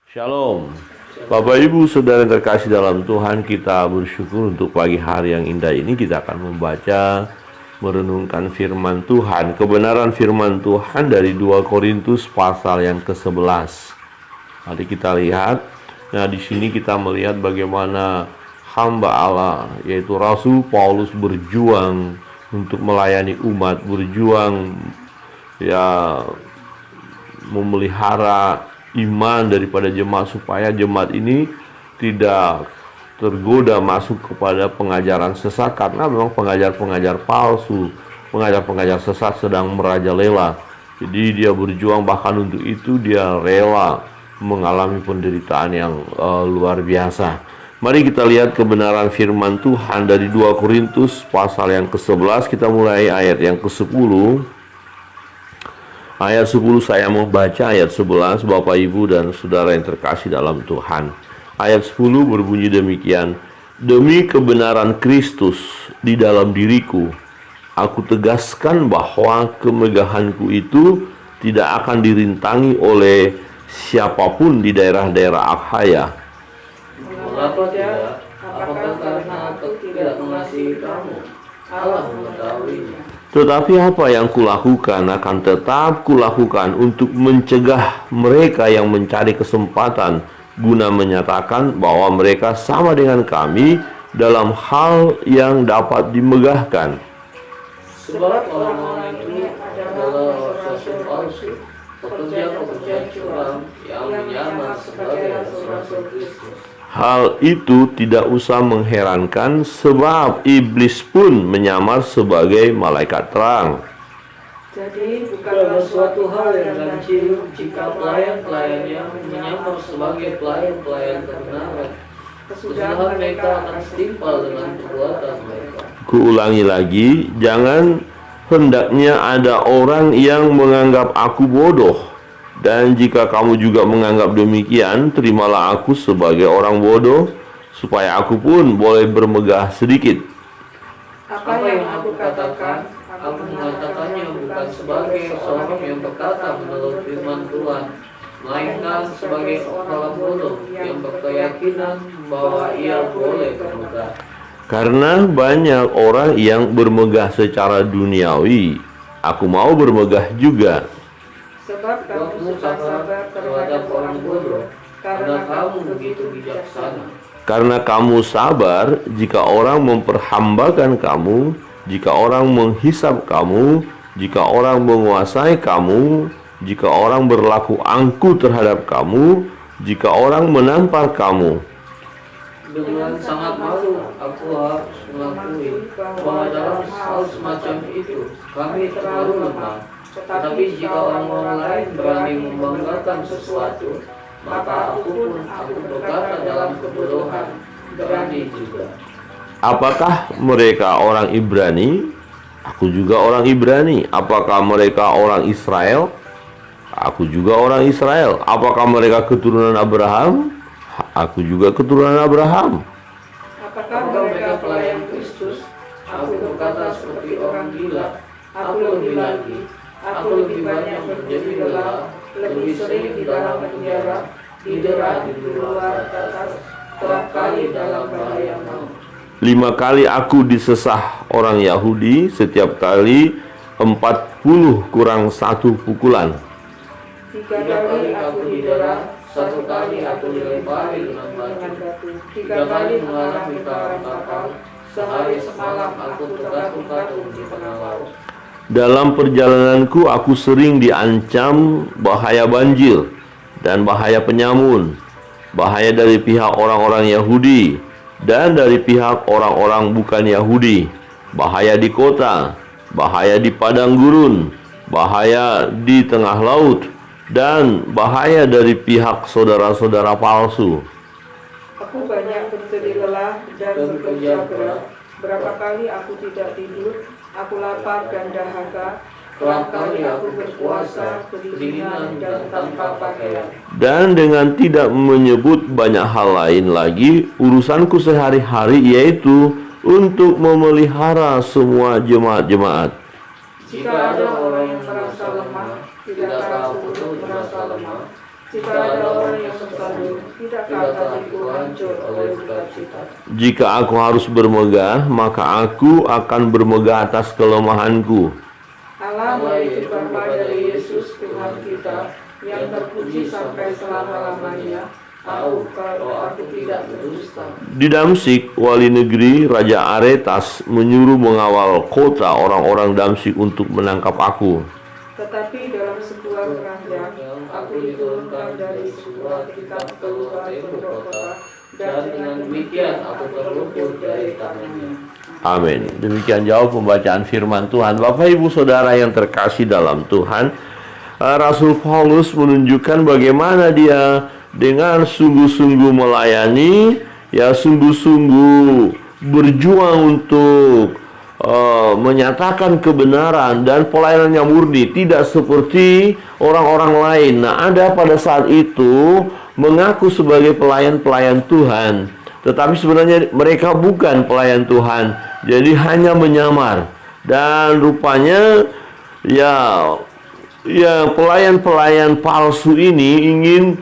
Shalom, Bapak Ibu Saudara yang terkasih dalam Tuhan, kita bersyukur untuk pagi hari yang indah ini. Kita akan membaca, merenungkan firman Tuhan, kebenaran firman Tuhan dari 2 Korintus pasal yang ke-11. Mari kita lihat. Nah, di sini kita melihat bagaimana hamba Allah, yaitu Rasul Paulus, berjuang untuk melayani umat, berjuang memelihara iman daripada jemaat, supaya jemaat ini tidak tergoda masuk kepada pengajaran sesat, karena memang pengajar-pengajar palsu, pengajar-pengajar sesat sedang merajalela. Jadi dia berjuang, bahkan untuk itu dia rela mengalami penderitaan yang luar biasa. Mari kita lihat kebenaran firman Tuhan dari 2 Korintus pasal yang ke-11. Kita mulai ayat yang ke-10. Ayat 10 saya mau baca, ayat 11 Bapak Ibu dan Saudara yang terkasih dalam Tuhan. Ayat 10 berbunyi demikian: demi kebenaran Kristus di dalam diriku, aku tegaskan bahwa kemegahanku itu tidak akan dirintangi oleh siapapun di daerah-daerah Akhaya. Mengapa tidak? Apakah karena aku tidak mengasihi kamu? Allah mengetahuinya. Tetapi apa yang kulakukan akan tetap kulakukan untuk mencegah mereka yang mencari kesempatan guna menyatakan bahwa mereka sama dengan kami dalam hal yang dapat dimegahkan. Sebab orang-orang itu adalah rasul palsu, pekerja-pekerja curang yang menyamar sebagai rasul Kristus. Hal itu tidak usah mengherankan, sebab iblis pun menyamar sebagai malaikat terang. Jadi bukanlah suatu hal yang ganjil jika pelayan-pelayannya menyamar sebagai pelayan-pelayan kebenaran. Kesudahan mereka akan setimpal dengan perbuatan mereka. Kuulangi lagi, jangan hendaknya ada orang yang menganggap aku bodoh. Dan jika kamu juga menganggap demikian, terimalah aku sebagai orang bodoh, supaya aku pun boleh bermegah sedikit. Apa yang aku katakan, aku mengatakannya bukan sebagai seorang yang berkata menurut firman Tuhan, melainkan sebagai orang bodoh yang berkeyakinan bahwa ia boleh bermegah. Karena banyak orang yang bermegah secara duniawi, aku mau bermegah juga. Sebab kamu sabar terhadap orang bodoh, karena kamu begitu bijaksana. Karena kamu sabar jika orang memperhambakan kamu, jika orang menghisap kamu, jika orang menguasai kamu, jika orang berlaku angkuh terhadap kamu, jika orang menampar kamu. Dengan sangat malu aku harus mengakui bahwa dalam hal semacam itu kami terlalu lemah. Tetapi jika orang-orang lain berani membanggakan sesuatu, maka aku berkata dalam kebodohan, berani juga. Apakah mereka orang Ibrani? Aku juga orang Ibrani. Apakah mereka orang Israel? Aku juga orang Israel. Apakah mereka keturunan Abraham? Aku juga keturunan Abraham. Apakah mereka pelayan Kristus? Aku berkata seperti orang gila. Aku lebih lagi. Aku lebih banyak menjadi lelah, lebih sering di dalam penjara, didera di luar batas, kerap kali dalam bahaya maut. 5 kali aku disesah orang Yahudi, setiap kali 40 kurang 1 pukulan. 3 kali aku didera, 1 kali aku dilempari dengan batu, 3 kali mengalami perang kapal, sehari semalam aku terkatung-katung di tengah laut. Dalam perjalananku aku sering diancam bahaya banjir dan bahaya penyamun, bahaya dari pihak orang-orang Yahudi dan dari pihak orang-orang bukan Yahudi, bahaya di kota, bahaya di padang gurun, bahaya di tengah laut, dan bahaya dari pihak saudara-saudara palsu. Aku banyak berjeri lelah dan bekerja berat. Berapa kali aku tidak tidur, aku lapar dan dahaga. Kerap kali aku berpuasa, kedinginan dan tanpa pakaian. Dan dengan tidak menyebut banyak hal lain lagi, urusanku sehari-hari yaitu untuk memelihara semua jemaat-jemaat. Jika ada orang yang merasa lemah, tidakkah aku turut merasa lemah? Jika ada orang yang bertanya, tidakkah hatiku hancur oleh sukacita? Jika aku harus bermegah, maka aku akan bermegah atas kelemahanku. Allah menitipkan pada Yesus Tuhan kita yang terpuji sampai selama-lamanya. Tahu kalau aku tidak berdusta. Di Damsyik, wali negeri Raja Aretas menyuruh mengawal kota orang-orang Damsyik untuk menangkap aku. Tetapi dalam sebuah kerajaan, aku diturunkan dari sebuah tingkat keluar penduduk kota, dan dengan demikian aku terluput dari tangannya. Amin. Demikian jauh pembacaan firman Tuhan. Bapak Ibu Saudara yang terkasih dalam Tuhan, Rasul Paulus menunjukkan bagaimana dia dengan sungguh-sungguh melayani, ya sungguh-sungguh berjuang untuk menyatakan kebenaran, dan pelayanannya murni, tidak seperti orang-orang lain. Nah, ada pada saat itu mengaku sebagai pelayan-pelayan Tuhan, tetapi sebenarnya mereka bukan pelayan Tuhan, jadi hanya menyamar. Dan rupanya ya pelayan-pelayan palsu ini ingin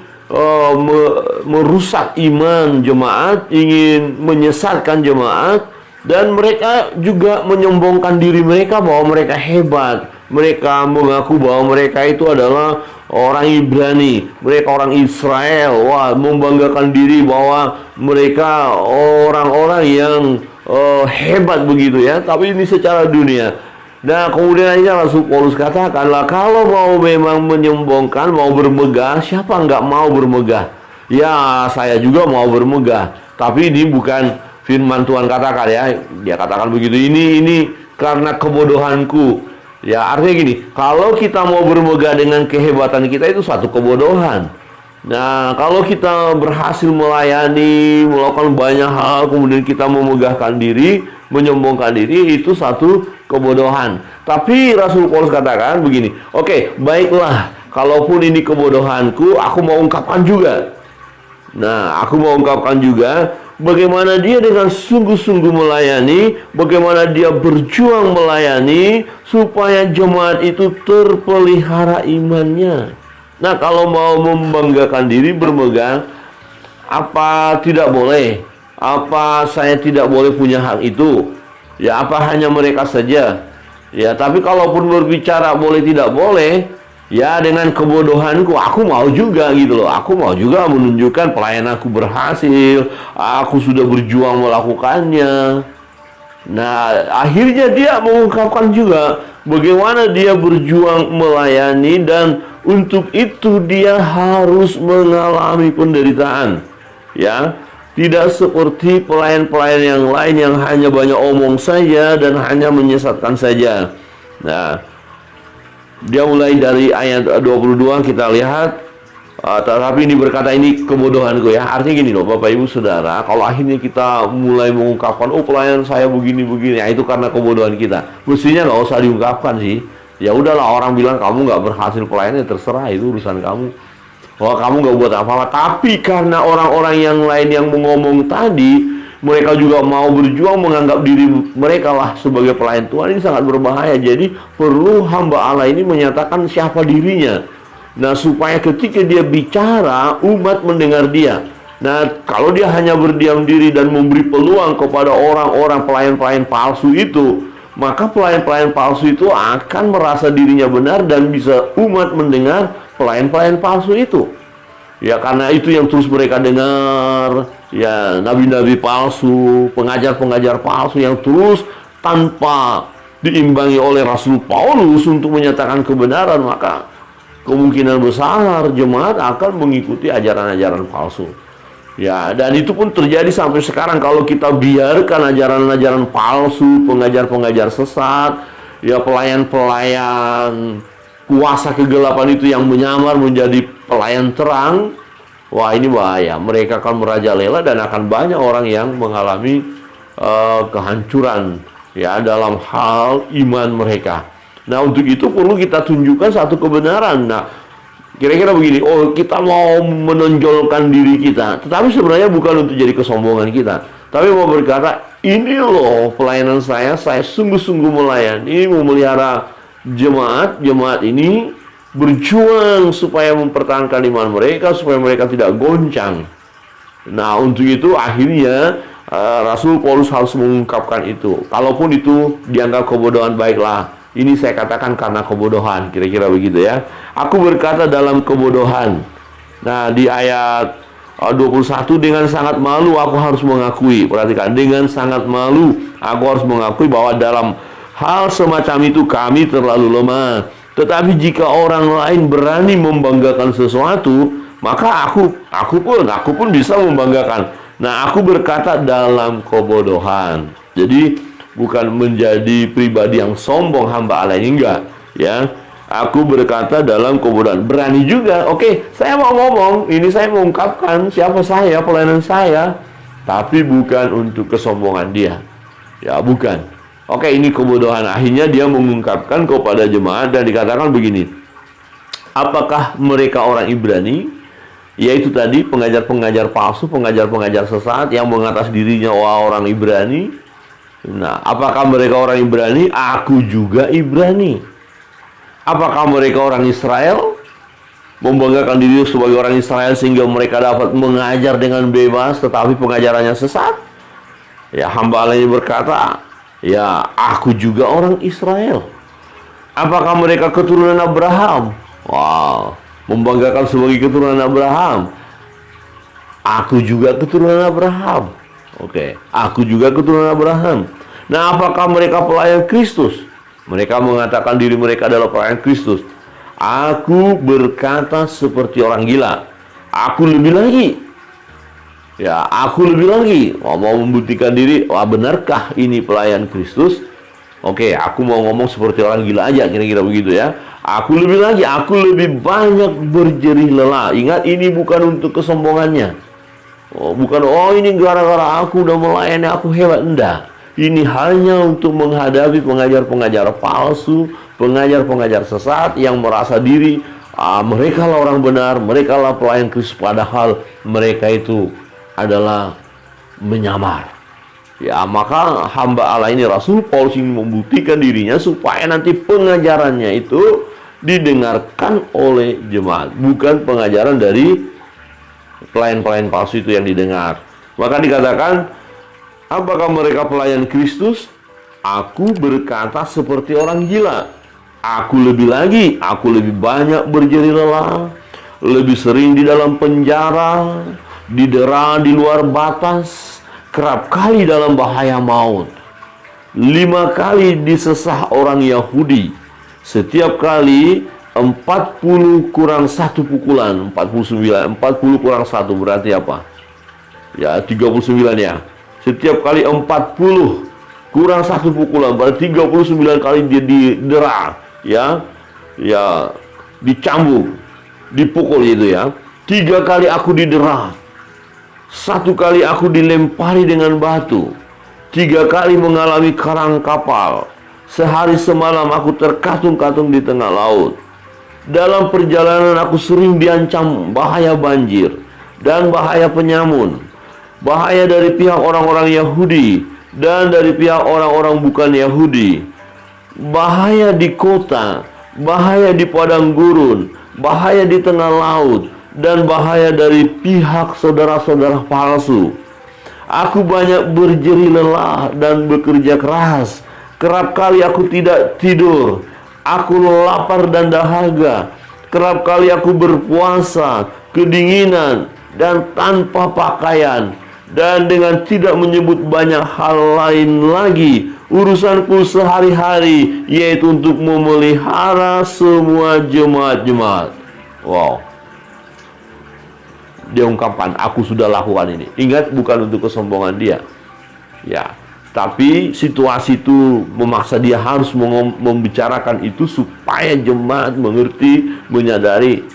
merusak iman jemaat, ingin menyesatkan jemaat, dan mereka juga menyombongkan diri mereka bahwa mereka hebat. Mereka mengaku bahwa mereka itu adalah orang Ibrani, mereka orang Israel. Wah, membanggakan diri bahwa mereka orang-orang yang hebat begitu ya. Tapi ini secara dunia. Nah, kemudian aja Rasul Paulus katakanlah, kalau mau memang menyombongkan, mau bermegah, siapa nggak mau bermegah? Ya, saya juga mau bermegah. Tapi ini bukan firman Tuhan katakan ya. Dia katakan begitu, ini karena kebodohanku. Ya, artinya gini, kalau kita mau bermegah dengan kehebatan kita, itu satu kebodohan. Nah, kalau kita berhasil melayani, melakukan banyak hal, kemudian kita memegahkan diri, menyombongkan diri, itu satu kebodohan. Tapi Rasul Paulus katakan begini, oke, baiklah, kalaupun ini kebodohanku, aku mau ungkapkan juga. Nah, aku mau ungkapkan juga bagaimana dia dengan sungguh-sungguh melayani, bagaimana dia berjuang melayani supaya jemaat itu terpelihara imannya. Nah, kalau mau membanggakan diri, bermegah, apa tidak boleh? Apa saya tidak boleh punya hak itu? Ya, apa hanya mereka saja? Ya, tapi kalaupun berbicara boleh tidak boleh, ya dengan kebodohanku, aku mau juga gitu loh. Aku mau juga menunjukkan pelayananku berhasil, aku sudah berjuang melakukannya. Nah, akhirnya dia mengungkapkan juga bagaimana dia berjuang melayani, dan untuk itu dia harus mengalami penderitaan. Ya, tidak seperti pelayan-pelayan yang lain yang hanya banyak omong saja dan hanya menyesatkan saja. Nah, dia mulai dari ayat 22 kita lihat, tetapi ini berkata, ini kebodohanku ya. Artinya gini loh Bapak Ibu Saudara, kalau akhirnya kita mulai mengungkapkan, oh pelayan saya begini-begini, ya itu karena kebodohan kita. Mestinya nggak usah diungkapkan sih. Ya udahlah, orang bilang kamu nggak berhasil pelayannya, terserah, itu urusan kamu. Bahwa kamu nggak buat apa-apa. Tapi karena orang-orang yang lain yang mengomong tadi, mereka juga mau berjuang menganggap diri mereka lah sebagai pelayan Tuhan, ini sangat berbahaya. Jadi perlu hamba Allah ini menyatakan siapa dirinya. Nah, supaya ketika dia bicara, umat mendengar dia. Nah, kalau dia hanya berdiam diri dan memberi peluang kepada orang-orang pelayan-pelayan palsu itu, maka pelayan-pelayan palsu itu akan merasa dirinya benar dan bisa umat mendengar pelayan-pelayan palsu itu. Ya, karena itu yang terus mereka dengar, ya nabi-nabi palsu, pengajar-pengajar palsu yang terus tanpa diimbangi oleh Rasul Paulus untuk menyatakan kebenaran, maka kemungkinan besar jemaat akan mengikuti ajaran-ajaran palsu. Ya, dan itu pun terjadi sampai sekarang. Kalau kita biarkan ajaran-ajaran palsu, pengajar-pengajar sesat, ya pelayan-pelayan kuasa kegelapan itu yang menyamar menjadi pelayan terang, wah ini bahaya. Mereka akan merajalela dan akan banyak orang yang mengalami kehancuran ya dalam hal iman mereka. Nah, untuk itu perlu kita tunjukkan satu kebenaran. Nah, kira-kira begini, oh kita mau menonjolkan diri kita, tetapi sebenarnya bukan untuk jadi kesombongan kita, tapi mau berkata, ini loh pelayanan saya sungguh-sungguh melayani, memelihara jemaat ini berjuang supaya mempertahankan iman mereka, supaya mereka tidak goncang. Nah, untuk itu akhirnya Rasul Paulus harus mengungkapkan itu. Kalaupun itu dianggap kebodohan, baiklah, ini saya katakan karena kebodohan, kira-kira begitu ya. Aku berkata dalam kebodohan. Nah, di ayat 21, dengan sangat malu aku harus mengakui. Perhatikan, dengan sangat malu aku harus mengakui bahwa dalam hal semacam itu kami terlalu lemah. Tetapi jika orang lain berani membanggakan sesuatu, maka aku pun bisa membanggakan. Nah, aku berkata dalam kebodohan. Jadi bukan menjadi pribadi yang sombong hamba Allah ini, enggak, ya. Aku berkata dalam kebodohan. Berani juga. Oke, saya mau ngomong, ini saya mengungkapkan siapa saya, pelayanan saya, tapi bukan untuk kesombongan dia. Ya, bukan. Oke, ini kebodohan. Akhirnya dia mengungkapkan kepada jemaat dan dikatakan begini. Apakah mereka orang Ibrani? Yaitu tadi pengajar-pengajar palsu, pengajar-pengajar sesat yang mengatas dirinya orang Ibrani. Nah, apakah mereka orang Ibrani? Aku juga Ibrani. Apakah mereka orang Israel? Membanggakan diri sebagai orang Israel sehingga mereka dapat mengajar dengan bebas tetapi pengajarannya sesat? Ya, hamba Allah ini berkata, ya, aku juga orang Israel. Apakah mereka keturunan Abraham? Wow, membanggakan sebagai keturunan Abraham. Aku juga keturunan Abraham. Oke, aku juga keturunan Abraham. Nah, apakah mereka pelayan Kristus? Mereka mengatakan diri mereka adalah pelayan Kristus. Aku berkata seperti orang gila. Aku lebih lagi. Ya, aku lebih lagi. Mau membuktikan diri, wah, benarkah ini pelayan Kristus? Oke, aku mau ngomong seperti orang gila aja, kira-kira begitu ya. Aku lebih lagi, aku lebih banyak berjerih lelah. Ingat, ini bukan untuk kesombongannya. Bukan, ini gara-gara aku udah melayani, aku hebat. Enggak. Ini hanya untuk menghadapi pengajar-pengajar palsu, pengajar-pengajar sesat yang merasa diri mereka lah orang benar, mereka lah pelayan Kristus, padahal mereka itu adalah menyamar. Ya, maka hamba Allah ini, Rasul Paulus, ini membuktikan dirinya supaya nanti pengajarannya itu didengarkan oleh jemaat, bukan pengajaran dari pelayan-pelayan palsu itu yang didengar. Maka dikatakan, apakah mereka pelayan Kristus? Aku berkata seperti orang gila. Aku lebih lagi, aku lebih banyak berjerih lelah, lebih sering di dalam penjara, didera di luar batas, kerap kali dalam bahaya maut. 5 kali disesah orang Yahudi. Setiap kali 40 kurang 1 pukulan. 40 kurang 1 berarti apa? Ya, 39 ya. Setiap kali 40 kurang 1 pukulan, berarti 39 kali dia didera, ya, dicambuk, dipukul itu ya. 3 kali aku didera, 1 kali aku dilempari dengan batu, 3 kali mengalami karang kapal, sehari semalam aku terkatung-katung di tengah laut. Dalam perjalanan aku sering diancam bahaya banjir dan bahaya penyamun, bahaya dari pihak orang-orang Yahudi dan dari pihak orang-orang bukan Yahudi, bahaya di kota, bahaya di padang gurun, bahaya di tengah laut, dan bahaya dari pihak saudara-saudara palsu. Aku banyak berjerih lelah dan bekerja keras. Kerap kali aku tidak tidur. Aku lapar dan dahaga. Kerap kali aku berpuasa, kedinginan, dan tanpa pakaian. Dan dengan tidak menyebut banyak hal lain lagi, urusanku sehari-hari yaitu untuk memelihara semua jemaat-jemaat. Wow. Dia ungkapkan, aku sudah lakukan ini. Ingat, bukan untuk kesombongan dia. Ya, tapi situasi itu memaksa dia harus membicarakan itu supaya jemaat mengerti, menyadari,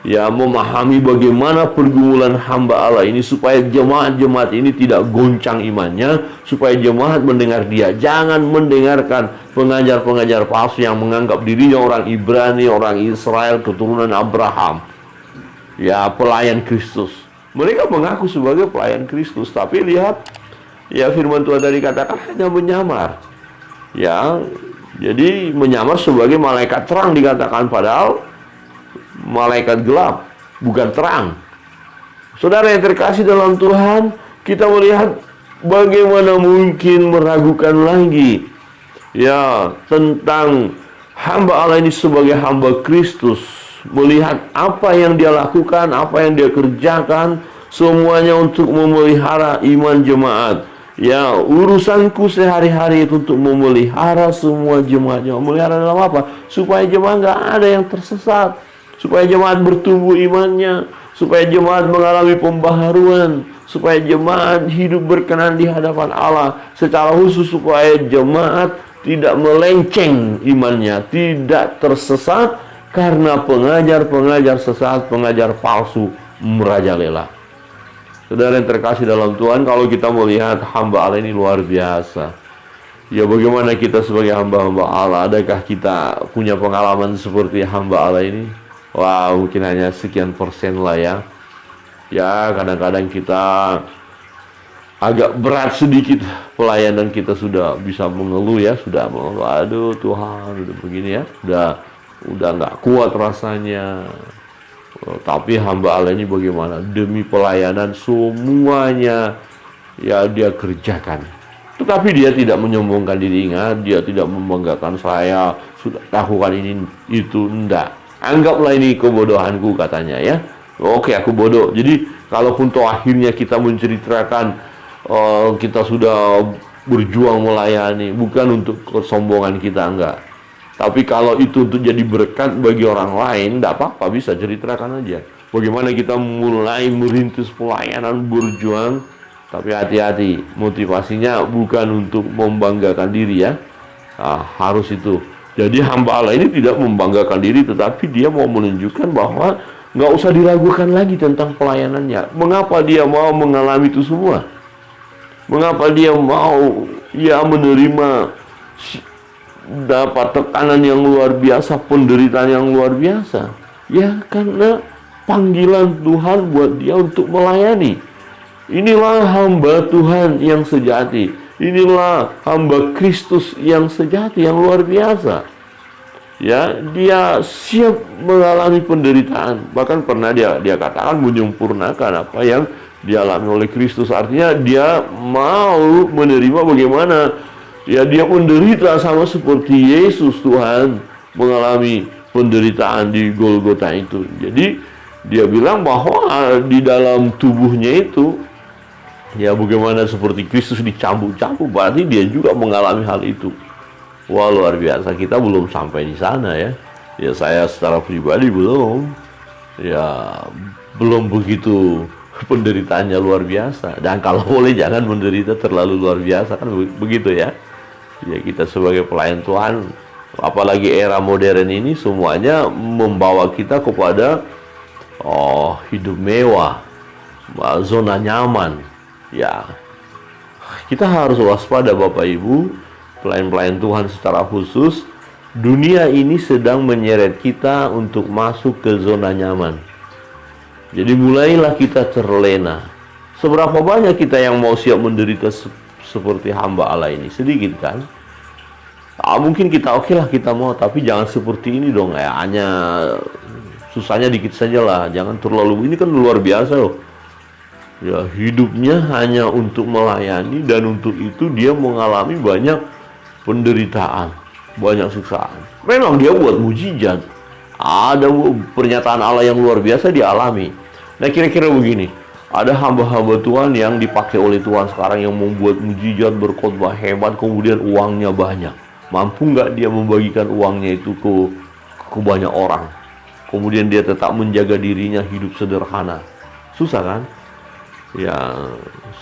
ya, memahami bagaimana pergumulan hamba Allah ini, supaya jemaat-jemaat ini tidak goncang imannya, supaya jemaat mendengar dia. Jangan mendengarkan pengajar-pengajar palsu yang menganggap dirinya orang Ibrani, orang Israel, keturunan Abraham, ya, pelayan Kristus. Mereka mengaku sebagai pelayan Kristus, tapi lihat, ya, firman Tuhan tadi katakan hanya menyamar. Ya, jadi menyamar sebagai malaikat terang dikatakan, padahal malaikat gelap, bukan terang. Saudara yang terkasih dalam Tuhan, kita melihat bagaimana mungkin meragukan lagi ya tentang hamba Allah ini sebagai hamba Kristus. Melihat apa yang dia lakukan, apa yang dia kerjakan, semuanya untuk memelihara iman jemaat. Ya, urusanku sehari-hari itu untuk memelihara semua jemaat. Memelihara dalam apa? Supaya jemaat nggak ada yang tersesat, supaya jemaat bertumbuh imannya, supaya jemaat mengalami pembaharuan, supaya jemaat hidup berkenan di hadapan Allah. Secara khusus supaya jemaat tidak melenceng imannya, tidak tersesat karena pengajar-pengajar sesat, pengajar palsu merajalela. Saudara yang terkasih dalam Tuhan, kalau kita melihat hamba Allah ini luar biasa. Ya, bagaimana kita sebagai hamba-hamba Allah? Adakah kita punya pengalaman seperti hamba Allah ini? Wah, mungkin hanya sekian persen lah ya. Ya, kadang-kadang kita agak berat sedikit pelayanan kita, sudah bisa mengeluh ya, sudah mengeluh, aduh Tuhan, udah begini ya, udah nggak kuat rasanya. Tapi hamba Allah ini bagaimana? Demi pelayanan semuanya ya dia kerjakan. Tetapi dia tidak menyombongkan diri, ingat, dia tidak membanggakan saya sudah lakukan ini itu, enggak. Anggaplah ini kebodohanku katanya ya. Oke, aku bodoh. Jadi kalaupun toh akhirnya kita menceritakan kita sudah berjuang melayani, bukan untuk kesombongan kita, enggak. Tapi kalau itu untuk jadi berkat bagi orang lain, enggak apa-apa, bisa ceritakan aja. Bagaimana kita mulai merintis pelayanan, berjuang, tapi hati-hati, motivasinya bukan untuk membanggakan diri ya. Nah, harus itu. Jadi hamba Allah ini tidak membanggakan diri, tetapi dia mau menunjukkan bahwa nggak usah diragukan lagi tentang pelayanannya. Mengapa dia mau mengalami itu semua? Mengapa dia mau ya menerima dapat tekanan yang luar biasa, penderitaan yang luar biasa? Ya karena panggilan Tuhan buat dia untuk melayani. Inilah hamba Tuhan yang sejati. Inilah hamba Kristus yang sejati, yang luar biasa. Ya, dia siap mengalami penderitaan. Bahkan pernah dia katakan menyempurnakan apa yang dialami oleh Kristus. Artinya dia mau menerima bagaimana ya dia menderita sama seperti Yesus Tuhan mengalami penderitaan di Golgota itu. Jadi dia bilang bahwa di dalam tubuhnya itu ya bagaimana seperti Kristus dicambuk-cambuk, berarti dia juga mengalami hal itu. Wah, luar biasa. Kita belum sampai di sana ya. Ya saya secara pribadi belum. Ya belum begitu penderitaannya luar biasa. Dan kalau boleh jangan menderita terlalu luar biasa, kan begitu ya. Ya kita sebagai pelayan Tuhan, apalagi era modern ini, semuanya membawa kita kepada hidup mewah, zona nyaman. Ya, kita harus waspada Bapak Ibu, pelayan-pelayan Tuhan secara khusus. Dunia ini sedang menyeret kita untuk masuk ke zona nyaman. Jadi mulailah kita terlena. Seberapa banyak kita yang mau siap menderita seperti hamba Allah ini? Sedikit kan? Mungkin kita oke lah kita mau, tapi jangan seperti ini dong ya. Hanya susahnya dikit saja lah. Jangan terlalu, ini kan luar biasa loh. Ya, hidupnya hanya untuk melayani, dan untuk itu dia mengalami banyak penderitaan, banyak siksaan. Memang dia buat mujizat, ada pernyataan Allah yang luar biasa dialami. Nah kira-kira begini, ada hamba-hamba Tuhan yang dipakai oleh Tuhan sekarang yang membuat mujizat, berkhotbah hebat, kemudian uangnya banyak. Mampu nggak dia membagikan uangnya itu ke banyak orang? Kemudian dia tetap menjaga dirinya hidup sederhana. Susah kan? Ya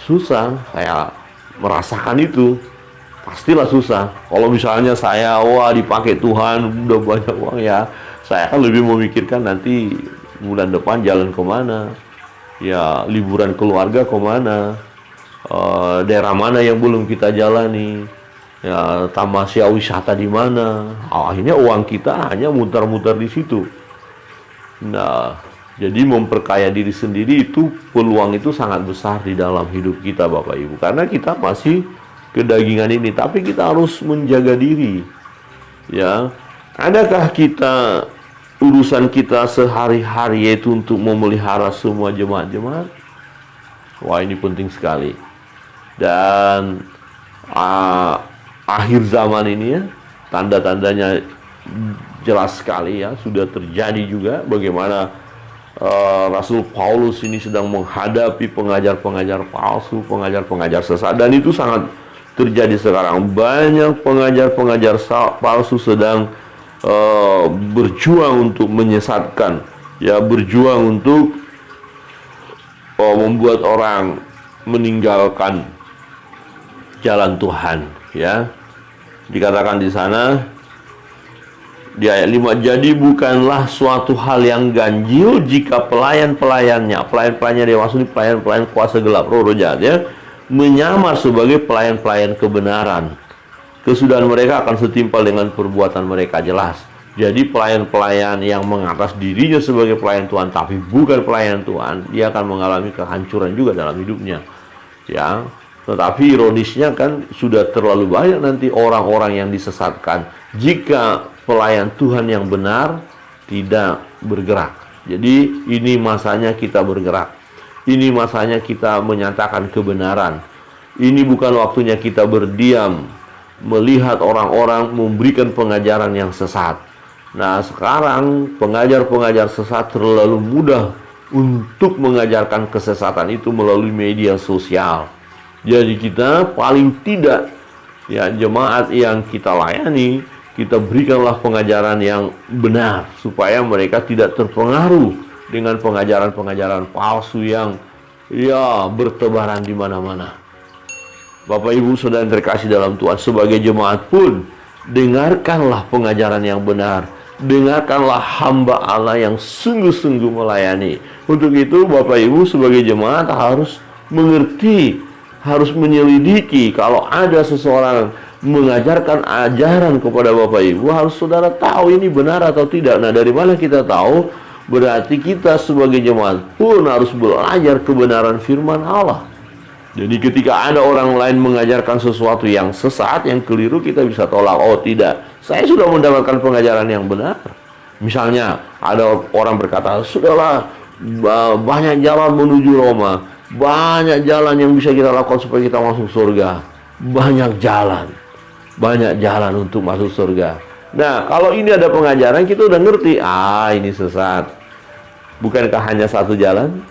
susah, saya merasakan itu. Pastilah susah. Kalau misalnya saya dipakai Tuhan udah banyak uang, ya saya kan lebih memikirkan nanti bulan depan jalan kemana, ya liburan keluarga kemana, daerah mana yang belum kita jalani, ya tamasya wisata di mana. Akhirnya uang kita hanya muter-muter di situ. Nah, jadi memperkaya diri sendiri itu, peluang itu sangat besar di dalam hidup kita Bapak Ibu. Karena kita masih kedagingan ini, tapi kita harus menjaga diri. Ya, adakah kita urusan kita sehari-hari, yaitu untuk memelihara semua jemaat-jemaat. Wah, ini penting sekali. Dan akhir zaman ini ya, tanda-tandanya jelas sekali ya, sudah terjadi juga bagaimana Rasul Paulus ini sedang menghadapi pengajar-pengajar palsu, pengajar-pengajar sesat, dan itu sangat terjadi sekarang. Banyak pengajar-pengajar palsu sedang berjuang untuk menyesatkan, ya, berjuang untuk membuat orang meninggalkan jalan Tuhan, ya. Dikatakan di sana di ayat 5, jadi bukanlah suatu hal yang ganjil jika pelayan-pelayannya dia maksudnya pelayan-pelayan kuasa gelap, roh jahat, ya, menyamar sebagai pelayan-pelayan kebenaran. Kesudahan mereka akan setimpal dengan perbuatan mereka. Jelas. Jadi pelayan-pelayan yang mengatas dirinya sebagai pelayan Tuhan tapi bukan pelayan Tuhan, dia akan mengalami kehancuran juga dalam hidupnya, ya. Tetapi ironisnya kan sudah terlalu banyak nanti orang-orang yang disesatkan jika pelayan Tuhan yang benar tidak bergerak. Jadi ini masanya kita bergerak. Ini masanya kita menyatakan kebenaran. Ini bukan waktunya kita berdiam melihat orang-orang memberikan pengajaran yang sesat. Nah, sekarang pengajar-pengajar sesat terlalu mudah untuk mengajarkan kesesatan itu melalui media sosial. Jadi kita paling tidak, ya, jemaat yang kita layani, kita berikanlah pengajaran yang benar supaya mereka tidak terpengaruh dengan pengajaran-pengajaran palsu yang, ya, bertebaran di mana-mana. Bapak Ibu Saudara yang terkasih dalam Tuhan, sebagai jemaat pun dengarkanlah pengajaran yang benar. Dengarkanlah hamba Allah yang sungguh-sungguh melayani. Untuk itu Bapak Ibu sebagai jemaat harus mengerti, harus menyelidiki. Kalau ada seseorang mengajarkan ajaran kepada Bapak Ibu, harus saudara tahu ini benar atau tidak. Nah, dari mana kita tahu? Berarti kita sebagai jemaat pun harus belajar kebenaran firman Allah. Jadi ketika ada orang lain mengajarkan sesuatu yang sesat, yang keliru, kita bisa tolak. Oh tidak, saya sudah mendapatkan pengajaran yang benar. Misalnya ada orang berkata, sudahlah, banyak jalan menuju Roma, banyak jalan yang bisa kita lakukan supaya kita masuk surga. Banyak jalan untuk masuk surga. Nah, kalau ini ada pengajaran, kita udah ngerti, ini sesat. Bukankah hanya satu jalan?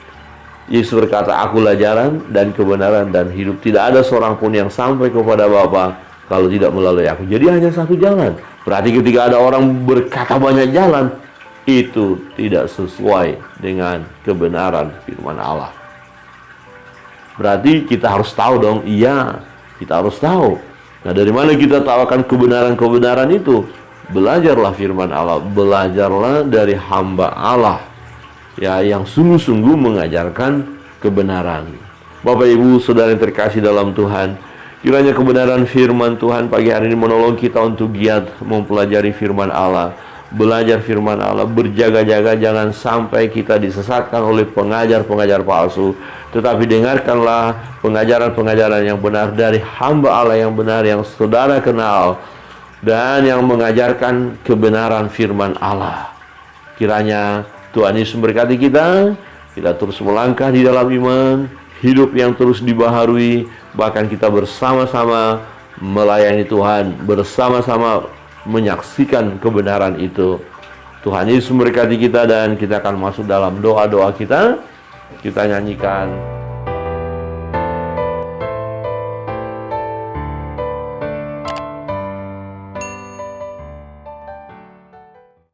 Yesus berkata, akulah jalan dan kebenaran dan hidup. Tidak ada seorang pun yang sampai kepada Bapa kalau tidak melalui aku. Jadi hanya satu jalan. Berarti ketika ada orang berkata banyak jalan, itu tidak sesuai dengan kebenaran firman Allah. Berarti kita harus tahu dong, iya, kita harus tahu. Nah, dari mana kita tahu akan kebenaran-kebenaran itu? Belajarlah firman Allah, belajarlah dari hamba Allah, ya, yang sungguh-sungguh mengajarkan kebenaran. Bapak Ibu Saudara yang terkasih dalam Tuhan, kiranya kebenaran firman Tuhan pagi hari ini menolong kita untuk giat mempelajari firman Allah, belajar firman Allah, berjaga-jaga jangan sampai kita disesatkan oleh pengajar-pengajar palsu. Tetapi dengarkanlah pengajaran-pengajaran yang benar dari hamba Allah yang benar, yang saudara kenal, dan yang mengajarkan kebenaran firman Allah. Kiranya Tuhan Yesus memberkati kita terus melangkah di dalam iman, hidup yang terus dibaharui, bahkan kita bersama-sama melayani Tuhan, bersama-sama menyaksikan kebenaran itu. Tuhan Yesus memberkati kita dan kita akan masuk dalam doa-doa kita. Kita nyanyikan